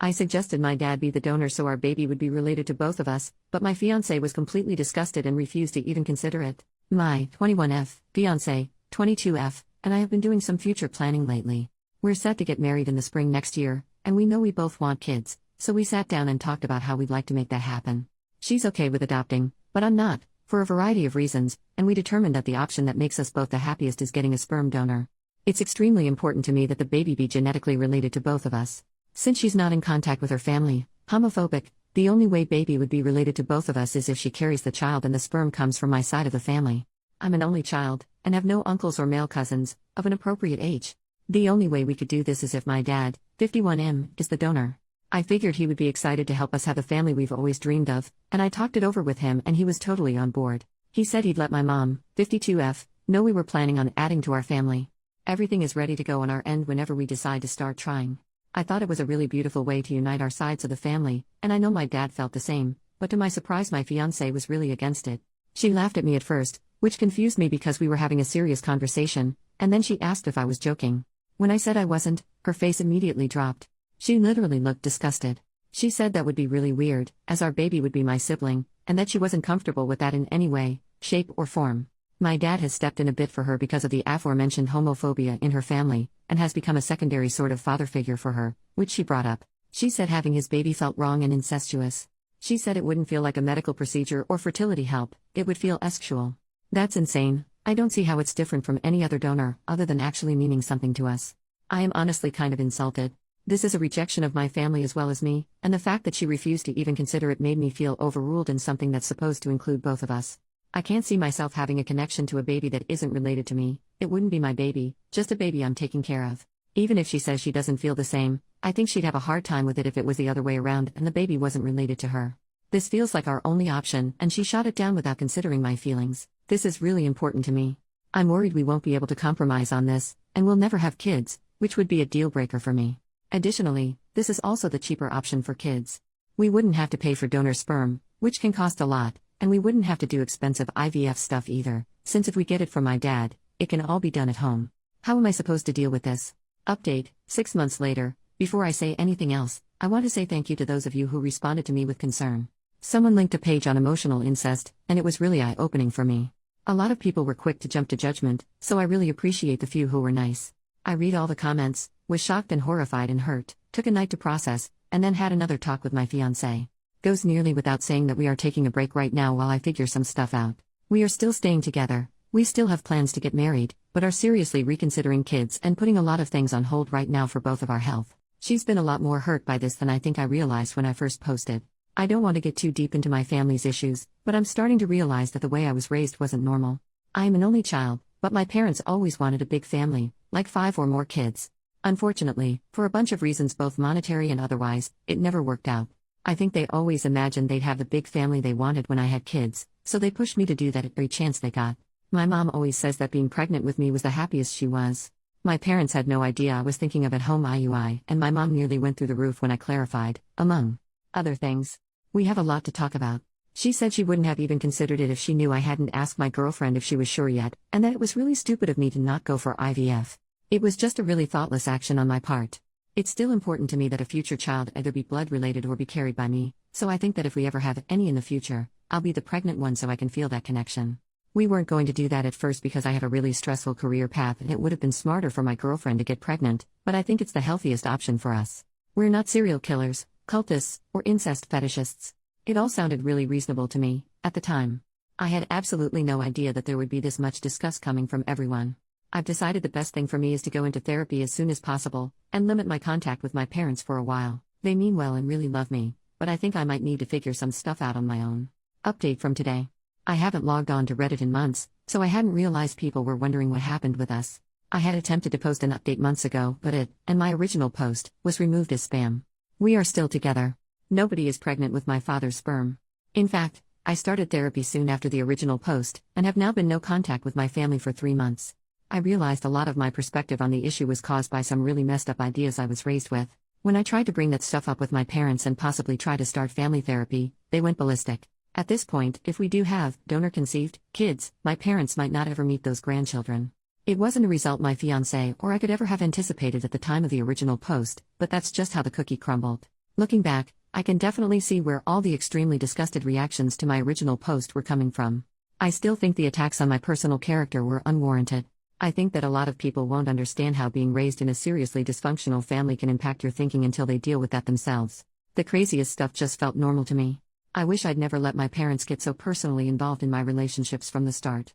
I suggested my dad be the donor so our baby would be related to both of us, but my fiancé was completely disgusted and refused to even consider it. My 21F, fiancé, 22F, and I have been doing some future planning lately. We're set to get married in the spring next year, and we know we both want kids, so we sat down and talked about how we'd like to make that happen. She's okay with adopting, but I'm not, for a variety of reasons, and we determined that the option that makes us both the happiest is getting a sperm donor. It's extremely important to me that the baby be genetically related to both of us. Since she's not in contact with her family, homophobic, the only way baby would be related to both of us is if she carries the child and the sperm comes from my side of the family. I'm an only child, and have no uncles or male cousins, of an appropriate age. The only way we could do this is if my dad, 51M, is the donor. I figured he would be excited to help us have the family we've always dreamed of, and I talked it over with him and he was totally on board. He said he'd let my mom, 52F, know we were planning on adding to our family. Everything is ready to go on our end whenever we decide to start trying. I thought it was a really beautiful way to unite our sides of the family, and I know my dad felt the same, but to my surprise my fiancée was really against it. She laughed at me at first, which confused me because we were having a serious conversation, and then she asked if I was joking. When I said I wasn't, her face immediately dropped. She literally looked disgusted. She said that would be really weird, as our baby would be my sibling, and that she wasn't comfortable with that in any way, shape or form. My dad has stepped in a bit for her because of the aforementioned homophobia in her family, and has become a secondary sort of father figure for her, which she brought up. She said having his baby felt wrong and incestuous. She said it wouldn't feel like a medical procedure or fertility help, it would feel sexual. That's insane. I don't see how it's different from any other donor, other than actually meaning something to us. I am honestly kind of insulted. This is a rejection of my family as well as me, and the fact that she refused to even consider it made me feel overruled in something that's supposed to include both of us. I can't see myself having a connection to a baby that isn't related to me. It wouldn't be my baby, just a baby I'm taking care of. Even if she says she doesn't feel the same, I think she'd have a hard time with it if it was the other way around and the baby wasn't related to her. This feels like our only option, and she shot it down without considering my feelings. This is really important to me. I'm worried we won't be able to compromise on this, and we'll never have kids, which would be a deal breaker for me. Additionally, this is also the cheaper option for kids. We wouldn't have to pay for donor sperm, which can cost a lot, and we wouldn't have to do expensive IVF stuff either, since if we get it from my dad, it can all be done at home. How am I supposed to deal with this? Update, 6 months later. Before I say anything else, I want to say thank you to those of you who responded to me with concern. Someone linked a page on emotional incest, and it was really eye-opening for me. A lot of people were quick to jump to judgment, so I really appreciate the few who were nice. I read all the comments, was shocked and horrified and hurt, took a night to process, and then had another talk with my fiancé. Goes nearly without saying that we are taking a break right now while I figure some stuff out. We are still staying together, we still have plans to get married, but are seriously reconsidering kids and putting a lot of things on hold right now for both of our health. She's been a lot more hurt by this than I think I realized when I first posted. I don't want to get too deep into my family's issues, but I'm starting to realize that the way I was raised wasn't normal. I am an only child, but my parents always wanted a big family, like 5 or more kids. Unfortunately, for a bunch of reasons both monetary and otherwise, it never worked out. I think they always imagined they'd have the big family they wanted when I had kids, so they pushed me to do that at every chance they got. My mom always says that being pregnant with me was the happiest she was. My parents had no idea I was thinking of at-home IUI, and my mom nearly went through the roof when I clarified, among other things. We have a lot to talk about. She said she wouldn't have even considered it if she knew I hadn't asked my girlfriend if she was sure yet, and that it was really stupid of me to not go for IVF. It was just a really thoughtless action on my part. It's still important to me that a future child either be blood-related or be carried by me, so I think that if we ever have any in the future, I'll be the pregnant one so I can feel that connection. We weren't going to do that at first because I have a really stressful career path and it would have been smarter for my girlfriend to get pregnant, but I think it's the healthiest option for us. We're not serial killers, cultists, or incest fetishists. It all sounded really reasonable to me, at the time. I had absolutely no idea that there would be this much disgust coming from everyone. I've decided the best thing for me is to go into therapy as soon as possible, and limit my contact with my parents for a while. They mean well and really love me, but I think I might need to figure some stuff out on my own. Update from today. I haven't logged on to Reddit in months, so I hadn't realized people were wondering what happened with us. I had attempted to post an update months ago, but it, and my original post, was removed as spam. We are still together. Nobody is pregnant with my father's sperm. In fact, I started therapy soon after the original post, and have now been no contact with my family for 3 months. I realized a lot of my perspective on the issue was caused by some really messed up ideas I was raised with. When I tried to bring that stuff up with my parents and possibly try to start family therapy, they went ballistic. At this point, if we do have donor-conceived kids, my parents might not ever meet those grandchildren. It wasn't a result my fiancé or I could ever have anticipated at the time of the original post, but that's just how the cookie crumbled. Looking back, I can definitely see where all the extremely disgusted reactions to my original post were coming from. I still think the attacks on my personal character were unwarranted. I think that a lot of people won't understand how being raised in a seriously dysfunctional family can impact your thinking until they deal with that themselves. The craziest stuff just felt normal to me. I wish I'd never let my parents get so personally involved in my relationships from the start.